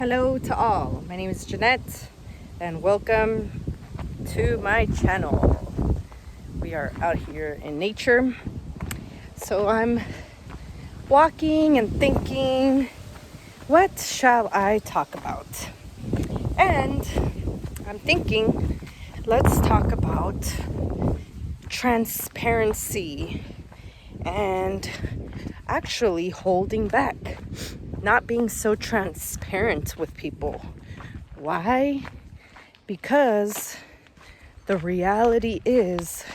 Hello to all, my name is Jeanette and welcome to my channel. We are out here in nature. So I'm walking and thinking, what shall I talk about? And I'm thinking, let's talk about transparency and actually holding back, not being so transparent with people. Why? Because the reality is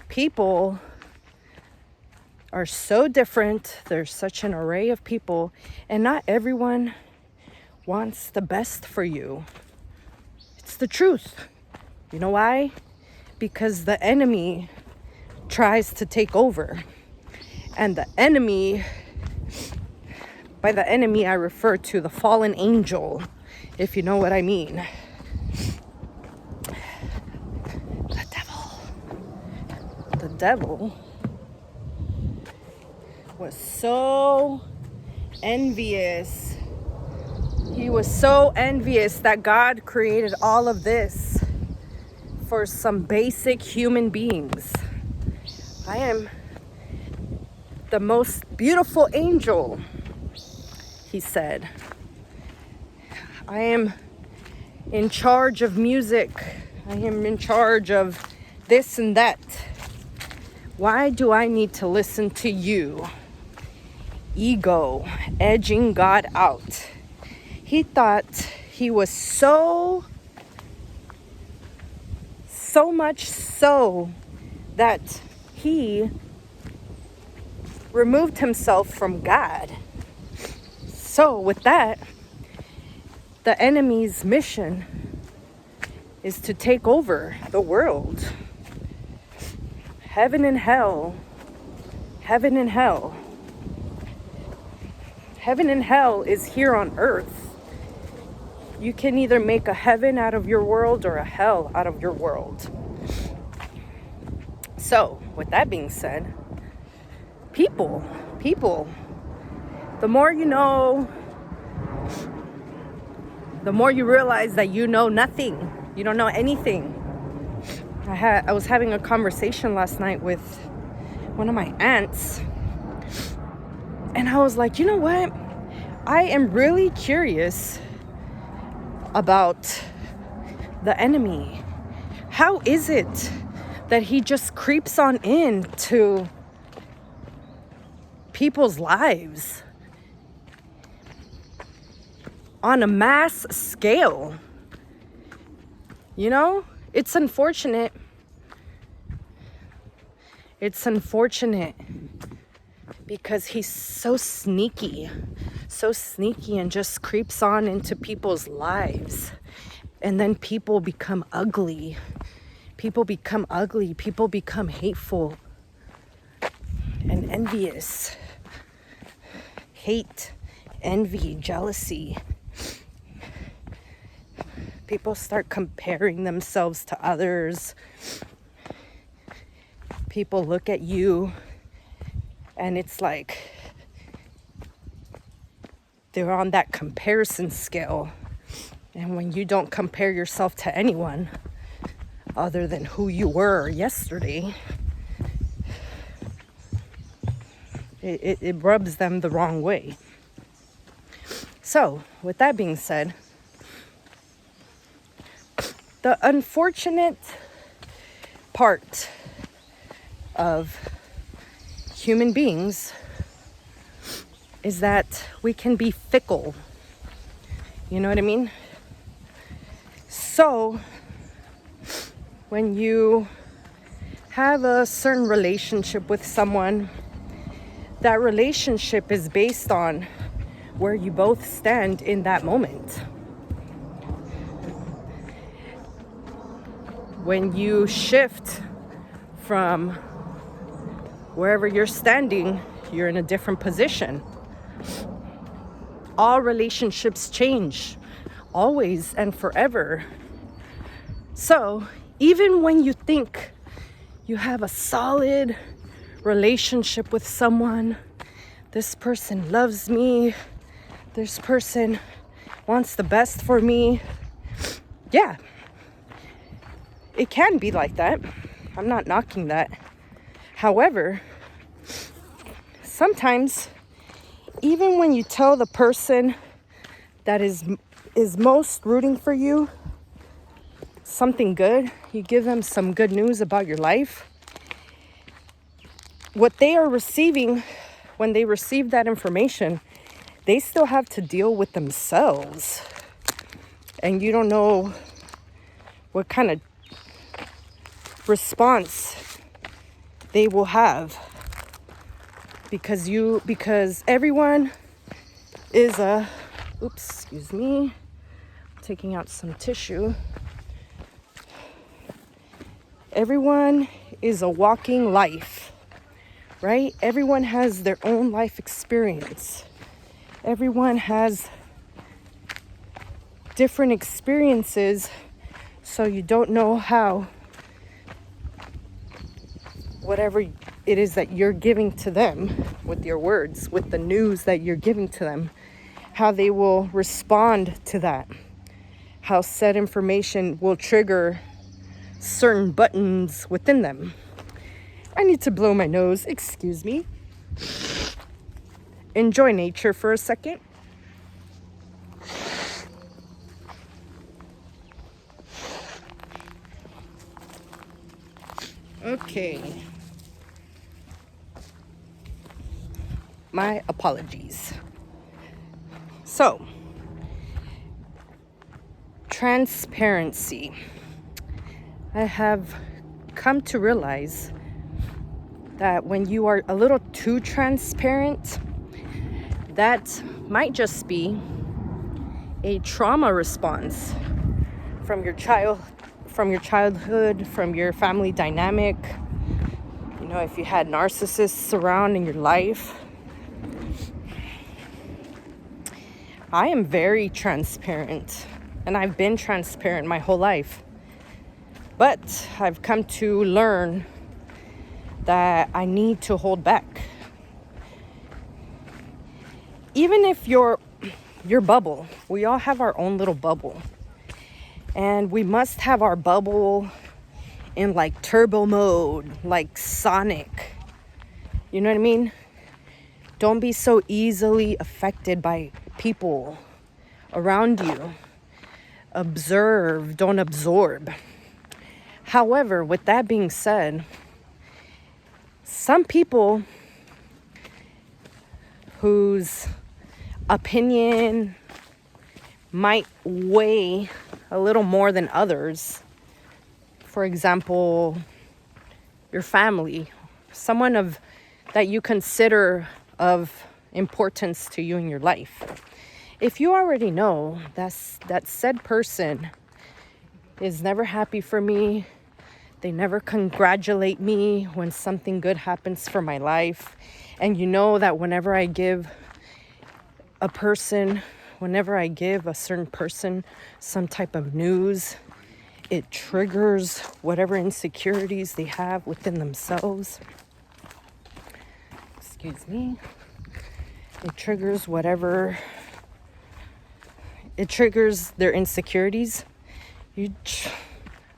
people are so different. There's such an array of people, and not everyone wants the best for you. It's the truth. You know why? Because the enemy tries to take over. And the enemy, by the enemy, I refer to the fallen angel, if you know what I mean. The devil was so envious. He was so envious that God created all of this for some basic human beings. I am the most beautiful angel, he said. I am in charge of music. I am in charge of this and that. Why do I need to listen to you? Ego, edging God out. He thought he was so much so that he removed himself from God. So with that, the enemy's mission is to take over the world. Heaven and hell. Heaven and hell. Heaven and hell is here on earth. You can either make a heaven out of your world or a hell out of your world. So, with that being said, people, the more you know, the more you realize that you know nothing. You don't know anything. I was having a conversation last night with one of my aunts, and I was like, you know what? I am really curious about the enemy. How is it that he just creeps on into people's lives on a mass scale? You know, it's unfortunate. It's unfortunate because he's so sneaky and just creeps on into people's lives. And then people become ugly. People become hateful and envious. Hate, envy, jealousy. People start comparing themselves to others. People look at you and it's like they're on that comparison scale. And when you don't compare yourself to anyone other than who you were yesterday, it rubs them the wrong way. So, with that being said, the unfortunate part of human beings is that we can be fickle. You know what I mean? So, when you have a certain relationship with someone, that relationship is based on where you both stand in that moment. When you shift from wherever you're standing, you're in a different position. All relationships change, always and forever. So, even when you think you have a solid relationship with someone, this person loves me, this person wants the best for me. Yeah, it can be like that. I'm not knocking that. However, sometimes even when you tell the person that is most rooting for you something good, you give them some good news about your life, what they are receiving when they receive that information, they still have to deal with themselves. And you don't know what kind of response they will have, because everyone is excuse me, taking out some tissue. Everyone is a walking life, right? Everyone has their own life experience. Everyone has different experiences, so you don't know how whatever it is that you're giving to them with your words, with the news that you're giving to them, how they will respond to that, how said information will trigger certain buttons within them. I need to blow my nose, excuse me. Enjoy nature for a second. Okay. My apologies. So, transparency. I have come to realize that when you are a little too transparent, that might just be a trauma response from your childhood, from your family dynamic. You know, if you had narcissists around in your life. I am very transparent, and I've been transparent my whole life. But I've come to learn that I need to hold back. Even if your bubble, we all have our own little bubble. And we must have our bubble in like turbo mode, like Sonic. You know what I mean? Don't be so easily affected by people around you. Observe, don't absorb. However, with that being said, some people whose opinion might weigh a little more than others, for example, your family, someone that you consider of importance to you in your life. If you already know that said person is never happy for me, they never congratulate me when something good happens for my life, and you know that whenever I give a certain person some type of news, it triggers whatever insecurities they have within themselves. Excuse me. It triggers their insecurities.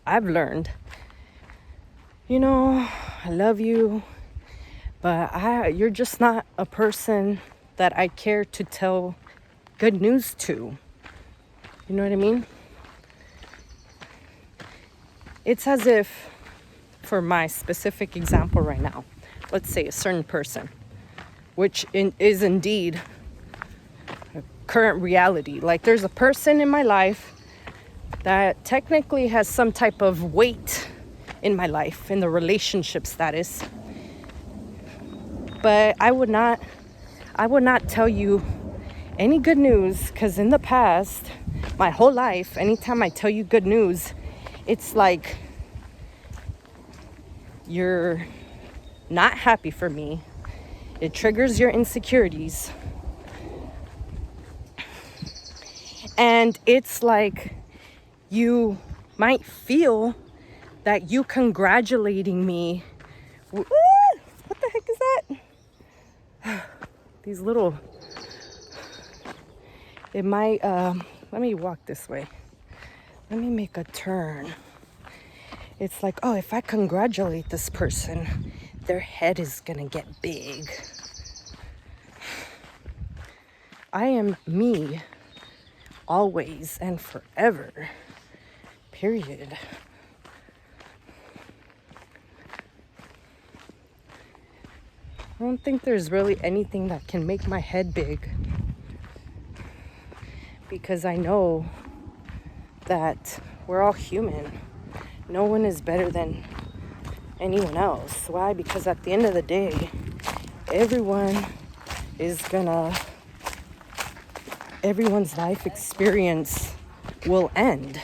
I've learned, I love you, but you're just not a person that I care to tell good news to. You know what I mean? It's as if, for my specific example right now, let's say a certain person, which is indeed a current reality. Like, there's a person in my life that technically has some type of weight in my life, in the relationship status. But I would not tell you any good news, because in the past, my whole life, anytime I tell you good news, it's like you're not happy for me. It triggers your insecurities. And it's like you might feel that you congratulating me. What the heck is that? These little It might, let me walk this way. Let me make a turn. It's like, oh, if I congratulate this person, their head is gonna get big. I am me, always and forever. Period. I don't think there's really anything that can make my head big, because I know that we're all human. No one is better than anyone else. Why? Because at the end of the day, everyone's life experience will end.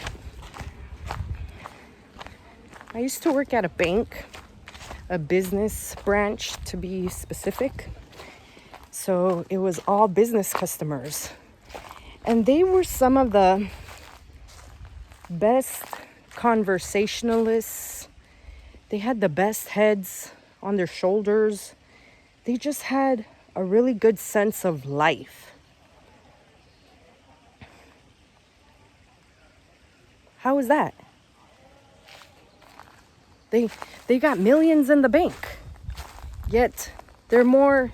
I used to work at a bank, a business branch to be specific. So it was all business customers. And they were some of the best conversationalists. They had the best heads on their shoulders. They just had a really good sense of life. How is that? They got millions in the bank, yet they're more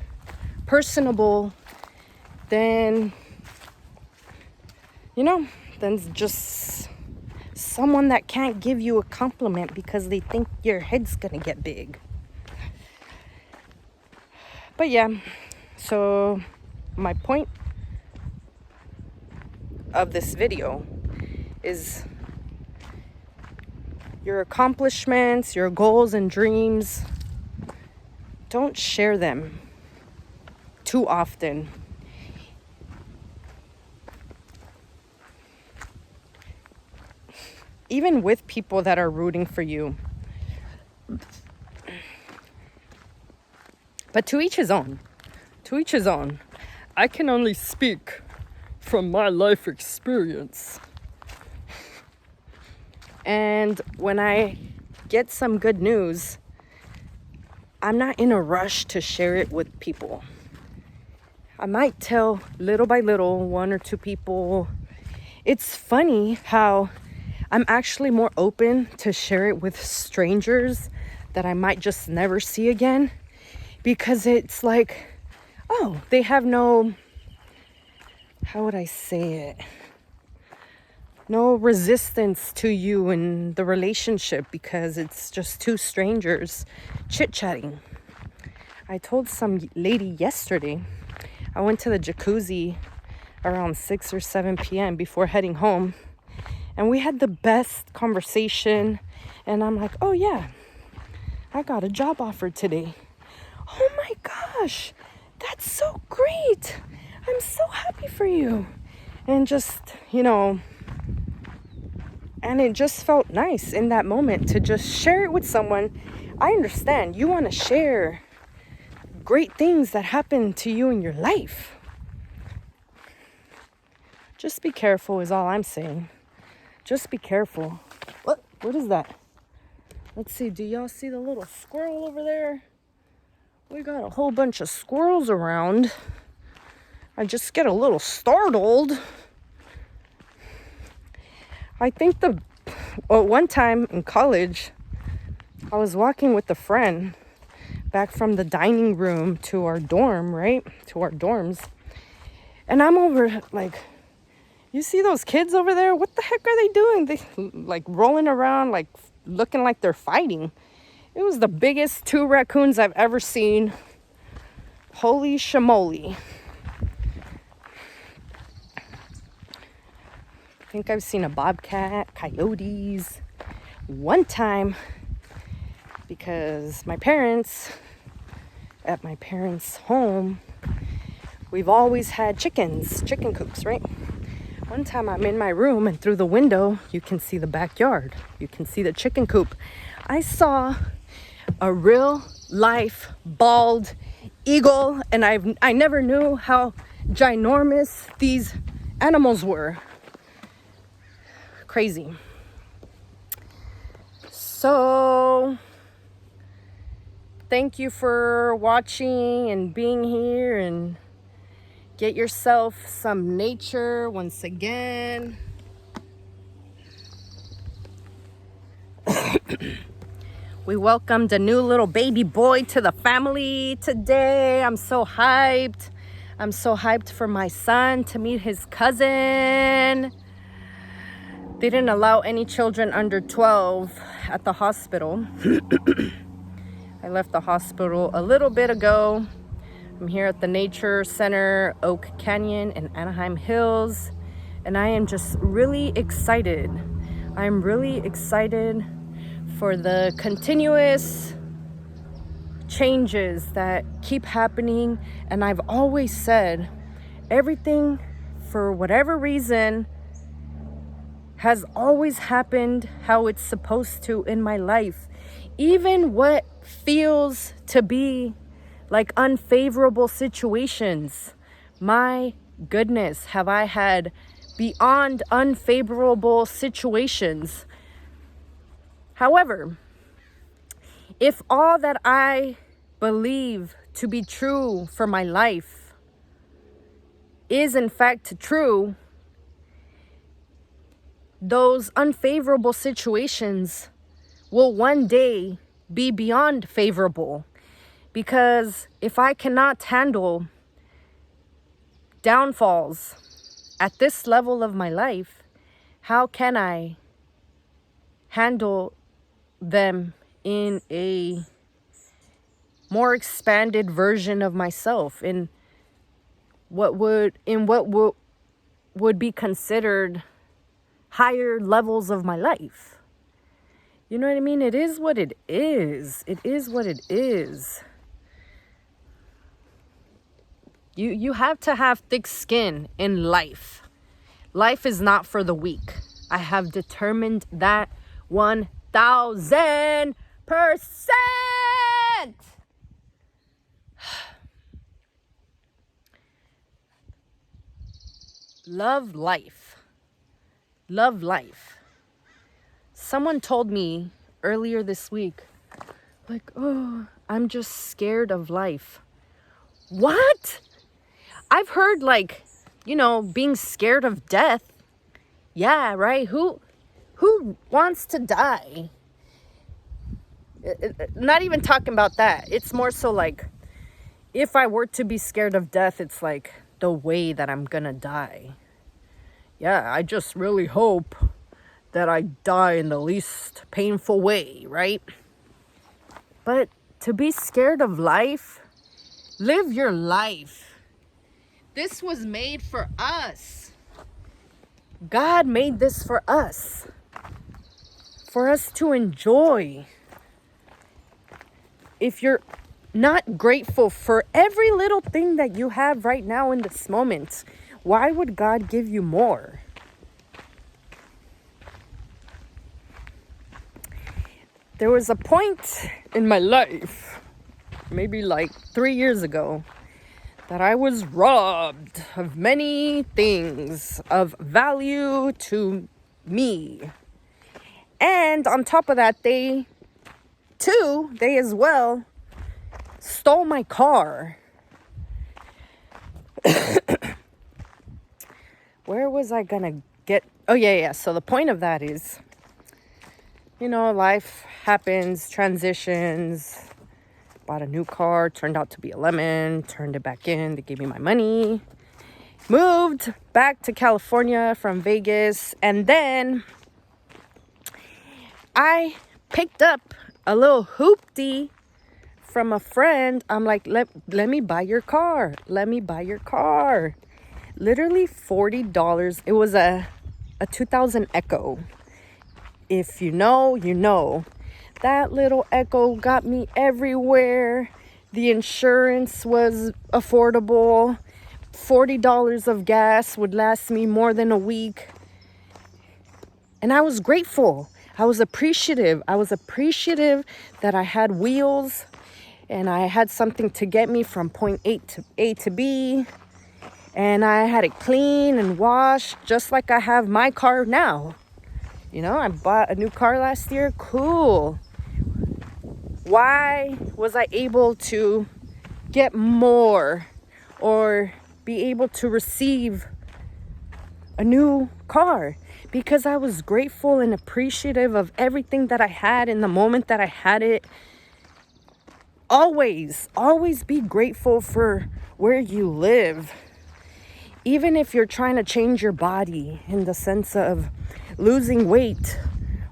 personable than, than just someone that can't give you a compliment because they think your head's gonna get big. But yeah, so my point of this video is your accomplishments, your goals and dreams, don't share them too often. Even with people that are rooting for you. But to each his own. To each his own. I can only speak from my life experience. And when I get some good news, I'm not in a rush to share it with people. I might tell little by little, one or two people. It's funny how I'm actually more open to share it with strangers that I might just never see again, because it's like, oh, they have no, how would I say it? No resistance to you in the relationship, because it's just two strangers chit-chatting. I told some lady yesterday, I went to the jacuzzi around 6 or 7 p.m. before heading home, and we had the best conversation. And I'm like, oh yeah, I got a job offer today. Oh my gosh, that's so great. I'm so happy for you. And just, and it just felt nice in that moment to just share it with someone. I understand you want to share great things that happen to you in your life. Just be careful is all I'm saying. Just be careful. What is that? Let's see. Do y'all see the little squirrel over there? We got a whole bunch of squirrels around. I just get a little startled. I think one time in college, I was walking with a friend back from the dining room to our dorm, right? To our dorms. And I'm over like, you see those kids over there? What the heck are they doing? They like rolling around, like looking like they're fighting. It was the biggest 2 raccoons I've ever seen. Holy shamoly. I think I've seen a bobcat, coyotes. One time, because at my parents' home, we've always had chicken coops, right? One time I'm in my room, and through the window, you can see the backyard. You can see the chicken coop. I saw a real life bald eagle, and I never knew how ginormous these animals were. Crazy. So thank you for watching and being here and Get yourself some nature once again. We welcomed a new little baby boy to the family today. I'm so hyped. I'm so hyped for my son to meet his cousin. They didn't allow any children under 12 at the hospital. I left the hospital a little bit ago. I'm here at the Nature Center, Oak Canyon in Anaheim Hills, and I am just really excited. I'm really excited for the continuous changes that keep happening. And I've always said, everything, for whatever reason, has always happened how it's supposed to in my life. Even what feels to be like unfavorable situations. My goodness, have I had beyond unfavorable situations. However, if all that I believe to be true for my life is in fact true, those unfavorable situations will one day be beyond favorable. Because if I cannot handle downfalls at this level of my life, how can I handle them in a more expanded version of myself, in what would be considered higher levels of my life? You know what I mean? It is what it is. It is what it is. You have to have thick skin in life. Life is not for the weak. I have determined that 1000%. Love life. Love life. Someone told me earlier this week, like, oh, I'm just scared of life. What? I've heard, like, being scared of death. Yeah, right? Who wants to die? Not even talking about that. It's more so like, if I were to be scared of death, it's like the way that I'm gonna die. Yeah, I just really hope that I die in the least painful way, right? But to be scared of life, live your life. This was made for us. God made this for us to enjoy. If you're not grateful for every little thing that you have right now in this moment, why would God give you more? There was a point in my life, maybe like 3 years ago, that I was robbed of many things of value to me. And on top of that, they as well stole my car. Where was I gonna get? Oh, yeah. So the point of that is, life happens, transitions. Bought a new car, turned out to be a lemon, turned it back in, they gave me my money. Moved back to California from Vegas, and then I picked up a little hoopty from a friend. I'm like, let me buy your car. Let me buy your car. Literally $40. It was a 2000 Echo. If you know, you know. That little Echo got me everywhere. The insurance was affordable. $40 of gas would last me more than a week. And I was grateful. I was appreciative. I was appreciative that I had wheels and I had something to get me from point A to B. And I had it clean and washed just like I have my car now. I bought a new car last year. Cool. Why was I able to get more or be able to receive a new car, because I was grateful and appreciative of everything that I had in the moment that I had it. Always be grateful for where you live. Even if you're trying to change your body in the sense of losing weight,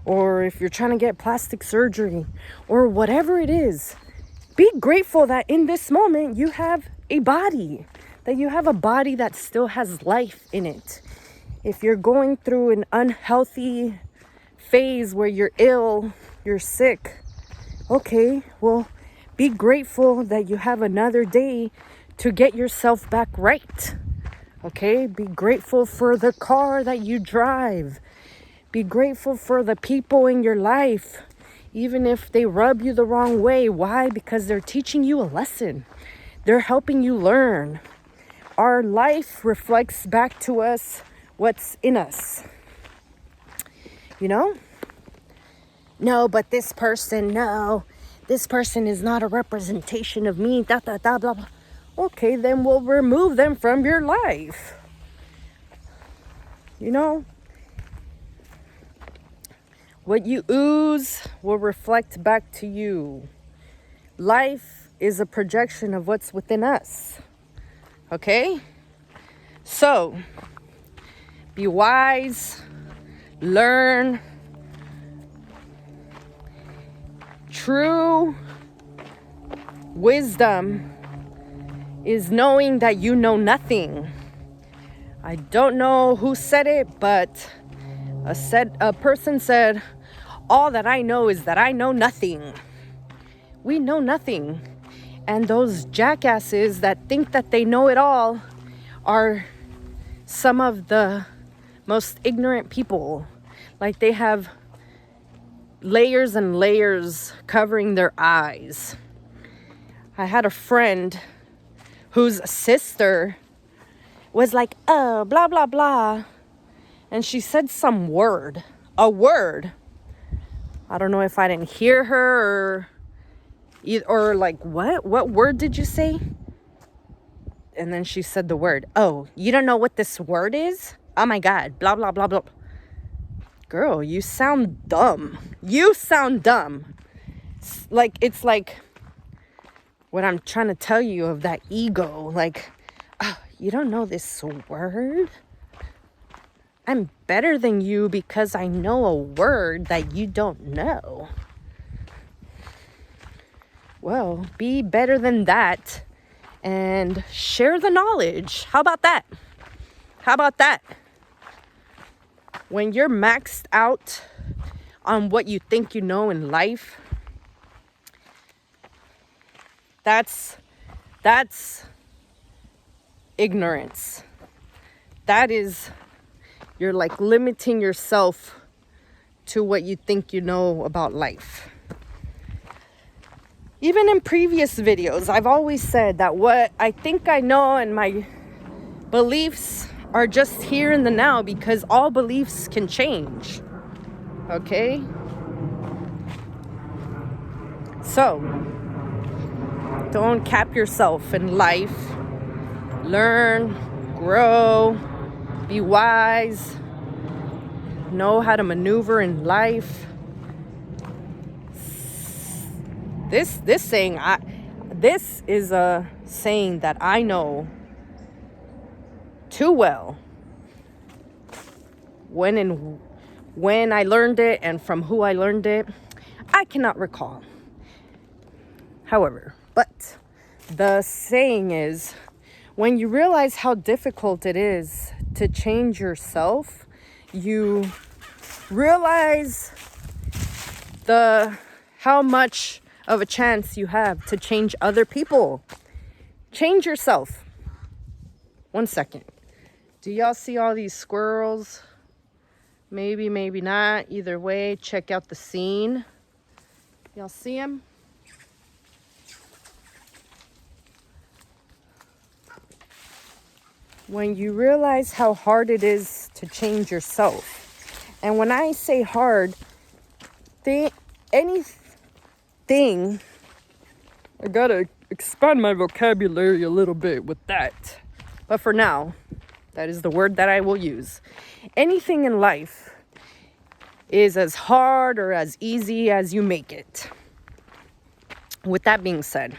or if you're trying to get plastic surgery, or whatever it is, be grateful that in this moment you have a body, that you have a body that still has life in it. If you're going through an unhealthy phase where you're ill, you're sick, okay, well, be grateful that you have another day to get yourself back right. Okay, be grateful for the car that you drive. Be grateful for the people in your life, even if they rub you the wrong way. Why? Because they're teaching you a lesson. They're helping you learn. Our life reflects back to us what's in us. You know? No, but this person is not a representation of me, blah, blah, blah. Okay, then we'll remove them from your life. You know? What you ooze will reflect back to you. Life is a projection of what's within us. Okay? So, be wise, learn. True wisdom is knowing that you know nothing. I don't know who said it, but a person said, all that I know is that I know nothing. We know nothing. And those jackasses that think that they know it all are some of the most ignorant people. Like, they have layers and layers covering their eyes. I had a friend whose sister was like, oh, blah, blah, blah. And she said some word, a word. I don't know if I didn't hear her or like, what word did you say? And then she said the word. Oh, you don't know what this word is? Oh my God, blah, blah, blah, blah. Girl, you sound dumb. You sound dumb. It's like what I'm trying to tell you of that ego. Like, oh, you don't know this word? I'm better than you because I know a word that you don't know. Well, be better than that and share the knowledge. How about that? How about that? When you're maxed out on what you think you know in life, that's ignorance. That is, you're like limiting yourself to what you think you know about life. Even in previous videos, I've always said that what I think I know and my beliefs are just here in the now, because all beliefs can change. Okay? So, don't cap yourself in life. Learn, grow, be wise, know how to maneuver in life. This is a saying that I know too well. When I learned it and from who I learned it, I cannot recall. However, but the saying is, when you realize how difficult it is to change yourself, you realize how much of a chance you have to change other people. Change yourself. 1 second. Do y'all see all these squirrels? Maybe, maybe not. Either way, check out the scene. Y'all see them? When you realize how hard it is to change yourself, and when I say hard, anything, I gotta expand my vocabulary a little bit with that. But for now, that is the word that I will use. Anything in life is as hard or as easy as you make it. With that being said,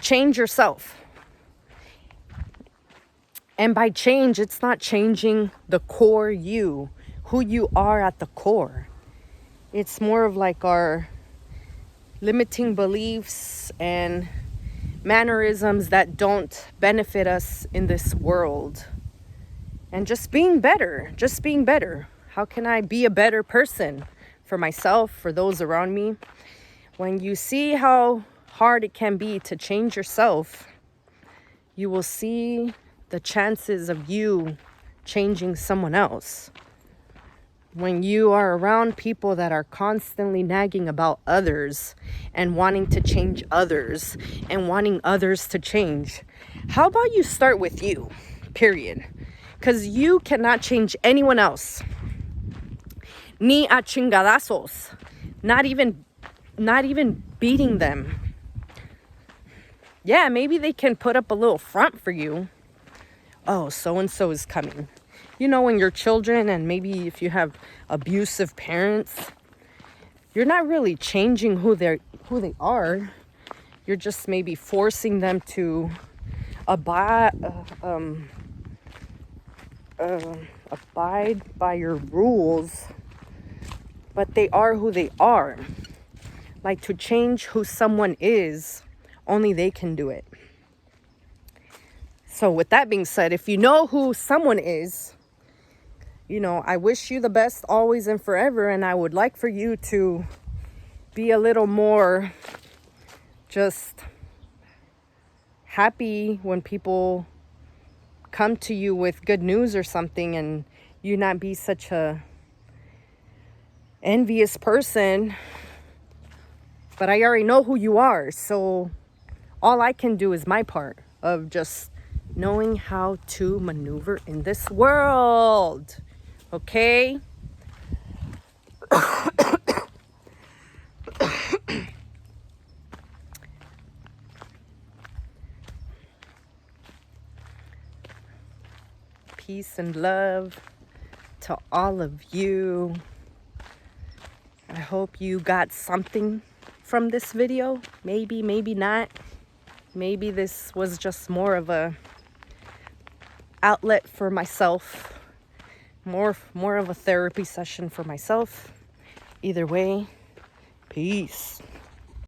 change yourself. And by change, it's not changing the core you, who you are at the core. It's more of like our limiting beliefs and mannerisms that don't benefit us in this world. And just being better. How can I be a better person for myself, for those around me? When you see how hard it can be to change yourself, you will see the chances of you changing someone else. When you are around people that are constantly nagging about others and wanting to change others and wanting others to change, how about you start with you, period? Because you cannot change anyone else. Ni a chingadazos. Not even beating them. Yeah, maybe they can put up a little front for you. Oh, so-and-so is coming. You know, when you're children and maybe if you have abusive parents, you're not really changing who they are. You're just maybe forcing them to abide by your rules. But they are who they are. Like, to change who someone is, only they can do it. So with that being said, if you know who someone is, you know, I wish you the best always and forever. And I would like for you to be a little more just happy when people come to you with good news or something, and you not be such a envious person. But I already know who you are. So all I can do is my part of just knowing how to maneuver in this world. Okay? Peace and love to all of you. I hope you got something from this video. Maybe, maybe not. Maybe this was just more of a outlet for myself. More of a therapy session for myself. Either way, peace.